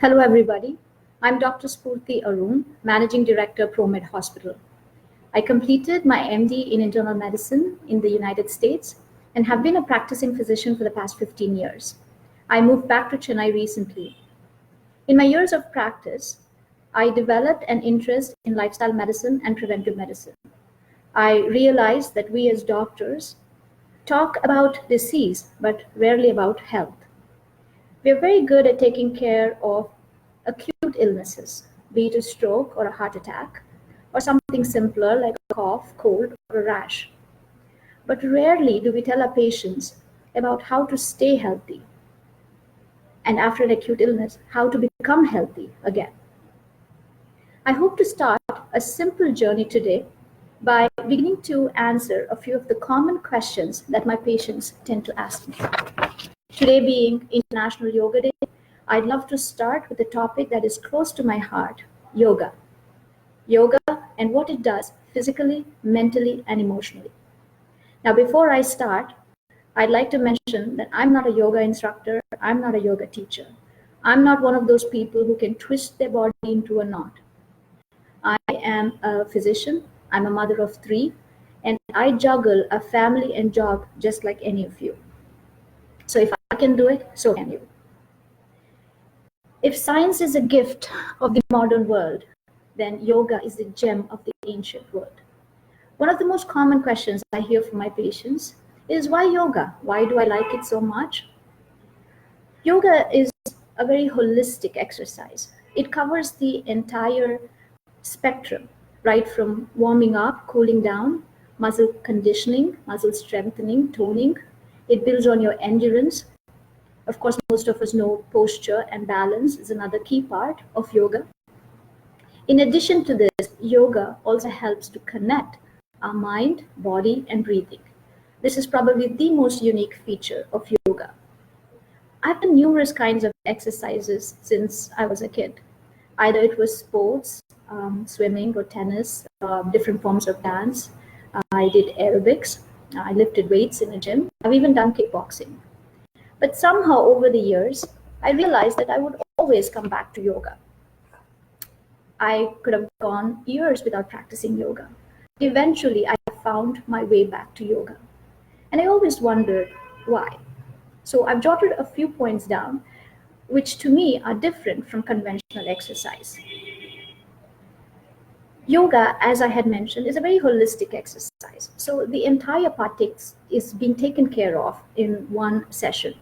Hello, everybody. I'm Dr. Spurti Arun, Managing Director, ProMed Hospital. I completed my MD in internal medicine in the United States and have been a practicing physician for the past 15 years. I moved back to Chennai recently. In my years of practice, I developed an interest in lifestyle medicine and preventive medicine. I realized that we as doctors talk about disease, but rarely about health. We are very good at taking care of acute illnesses, be it a stroke or a heart attack, or something simpler like a cough, cold, or a rash. But rarely do we tell our patients about how to stay healthy, and after an acute illness, how to become healthy again. I hope to start a simple journey today by beginning to answer a few of the common questions that my patients tend to ask me. Today being International Yoga Day, I'd love to start with a topic that is close to my heart, yoga. Yoga and what it does physically, mentally, and emotionally. Now, before I start, I'd like to mention that I'm not a yoga instructor, I'm not a yoga teacher. I'm not one of those people who can twist their body into a knot. I am a physician, I'm a mother of three, and I juggle a family and job just like any of you. So if I can do it, so can you. If science is a gift of the modern world, then yoga is the gem of the ancient world. One of the most common questions I hear from my patients is why yoga? Why do I like it so much? Yoga is a very holistic exercise. It covers the entire spectrum, right from warming up, cooling down, muscle conditioning, muscle strengthening, toning. It builds on your endurance. Of course, most of us know posture and balance is another key part of yoga. In addition to this, yoga also helps to connect our mind, body, and breathing. This is probably the most unique feature of yoga. I've done numerous kinds of exercises since I was a kid. Either it was sports, swimming or tennis, different forms of dance. I did aerobics. I lifted weights in a gym. I've even done kickboxing. But somehow over the years, I realized that I would always come back to yoga. I could have gone years without practicing yoga. Eventually, I found my way back to yoga. And I always wondered why. So I've jotted a few points down, which to me are different from conventional exercise. Yoga, as I had mentioned, is a very holistic exercise. So the entire part is being taken care of in one session.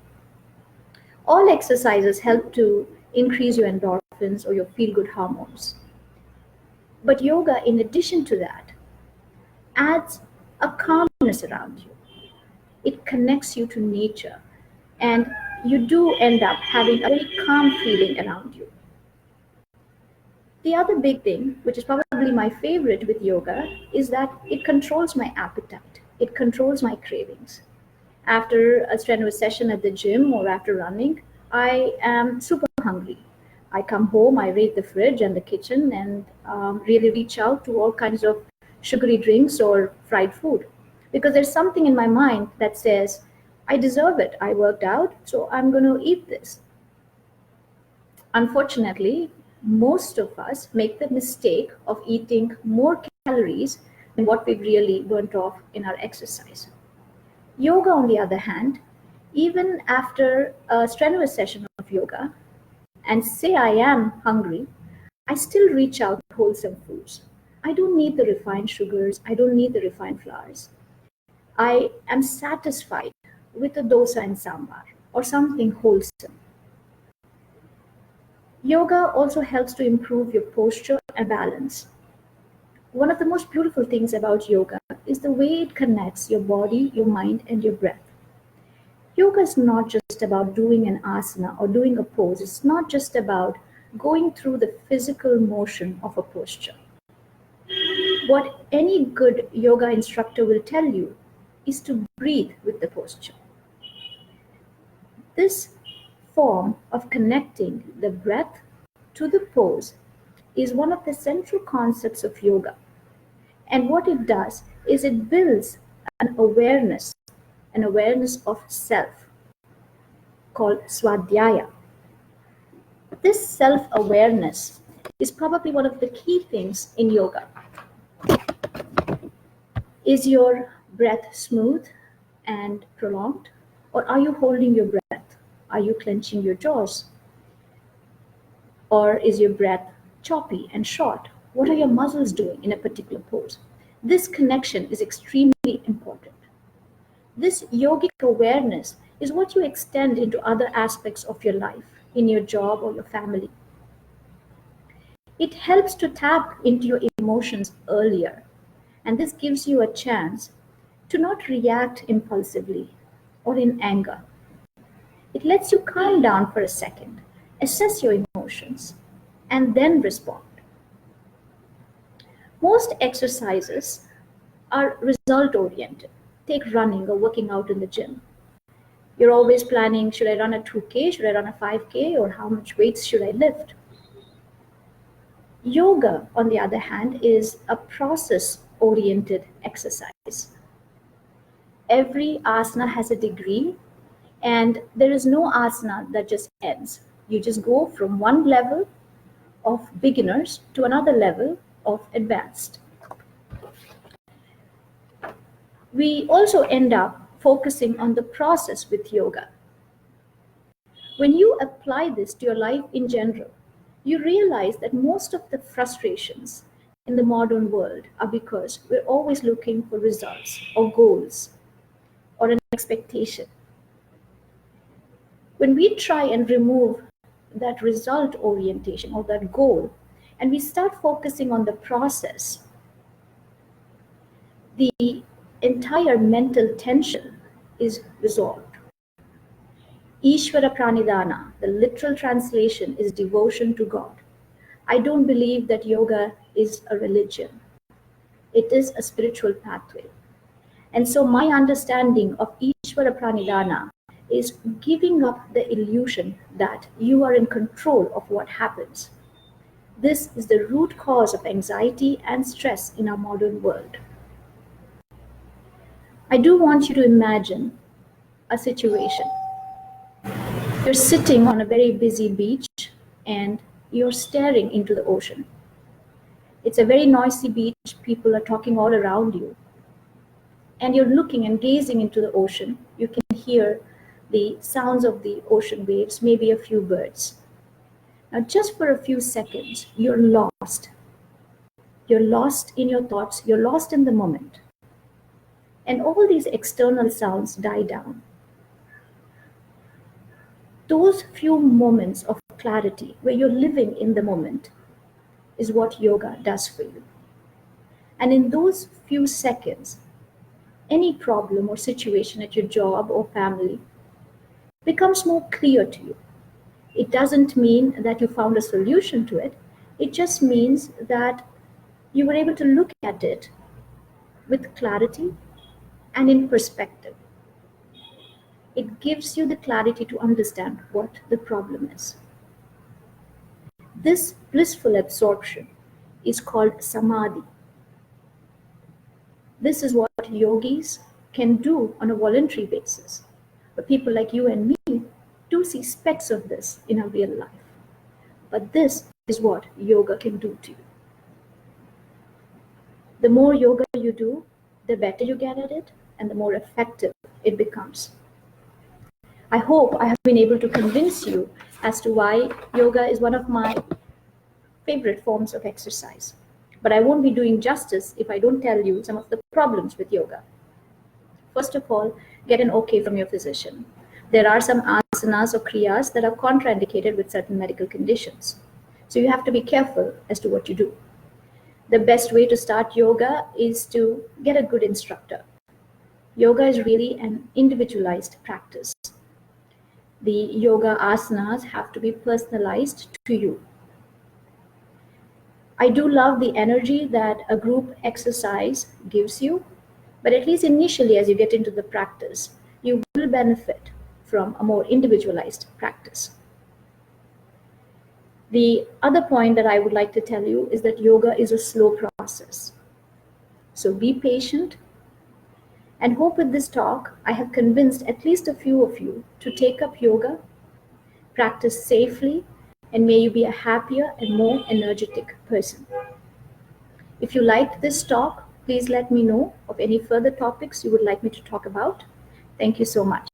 All exercises help to increase your endorphins or your feel-good hormones. But yoga, in addition to that, adds a calmness around you. It connects you to nature, and you do end up having a very calm feeling around you. The other big thing, which is probably my favorite with yoga, is that it controls my appetite. It controls my cravings. After a strenuous session at the gym or after running, I am super hungry. I come home, I raid the fridge and the kitchen and really reach out to all kinds of sugary drinks or fried food. Because there's something in my mind that says, I deserve it. I worked out, so I'm going to eat this. Unfortunately, most of us make the mistake of eating more calories than what we've really burnt off in our exercise. Yoga, on the other hand, even after a strenuous session of yoga, and say I am hungry, I still reach out to wholesome foods. I don't need the refined sugars, I don't need the refined flours. I am satisfied with a dosa and sambar or something wholesome. Yoga also helps to improve your posture and balance. One of the most beautiful things about yoga is the way it connects your body, your mind, and your breath. Yoga is not just about doing an asana or doing a pose. It's not just about going through the physical motion of a posture. What any good yoga instructor will tell you is to breathe with the posture. This form of connecting the breath to the pose is one of the central concepts of yoga. And what it does is it builds an awareness of self called swadhyaya. This self-awareness is probably one of the key things in yoga. Is your breath smooth and prolonged, or are you holding your breath? Are you clenching your jaws? Or is your breath choppy and short? What are your muscles doing in a particular pose? This connection is extremely important. This yogic awareness is what you extend into other aspects of your life, in your job or your family. It helps to tap into your emotions earlier, and this gives you a chance to not react impulsively or in anger. It lets you calm down for a second, assess your emotions, and then respond. Most exercises are result oriented. Take running or working out in the gym. You're always planning, should I run a 2K, should I run a 5K, or how much weights should I lift? Yoga, on the other hand, is a process oriented exercise. Every asana has a degree, and there is no asana that just ends. You just go from one level of beginners to another level of advanced. We also end up focusing on the process with yoga. When you apply this to your life in general, you realize that most of the frustrations in the modern world are because we're always looking for results or goals or an expectation. When we try and remove that result orientation or that goal, and we start focusing on the process, the entire mental tension is resolved. Ishvara Pranidhana, the literal translation is devotion to God. I don't believe that yoga is a religion. It is a spiritual pathway. And so my understanding of Ishvara Pranidhana is giving up the illusion that you are in control of what happens. This is the root cause of anxiety and stress in our modern world. I do want you to imagine a situation. You're sitting on a very busy beach and you're staring into the ocean. It's a very noisy beach, people are talking all around you. And you're looking and gazing into the ocean. You can hear the sounds of the ocean waves, maybe a few birds. Now, just for a few seconds, you're lost. You're lost in your thoughts, you're lost in the moment. And all these external sounds die down. Those few moments of clarity where you're living in the moment is what yoga does for you. And in those few seconds, any problem or situation at your job or family becomes more clear to you. It doesn't mean that you found a solution to it. It just means that you were able to look at it with clarity and in perspective. It gives you the clarity to understand what the problem is. This blissful absorption is called samadhi. This is what yogis can do on a voluntary basis. But people like you and me do see specks of this in our real life. But this is what yoga can do to you. The more yoga you do, the better you get at it, and the more effective it becomes. I hope I have been able to convince you as to why yoga is one of my favorite forms of exercise. But I won't be doing justice if I don't tell you some of the problems with yoga. First of all, get an okay from your physician. There are some asanas or kriyas that are contraindicated with certain medical conditions. So you have to be careful as to what you do. The best way to start yoga is to get a good instructor. Yoga is really an individualized practice. The yoga asanas have to be personalized to you. I do love the energy that a group exercise gives you, but at least initially as you get into the practice, you will benefit from a more individualized practice. The other point that I would like to tell you is that yoga is a slow process. So be patient, and hope with this talk I have convinced at least a few of you to take up yoga, practice safely, and may you be a happier and more energetic person. If you liked this talk, please let me know of any further topics you would like me to talk about. Thank you so much.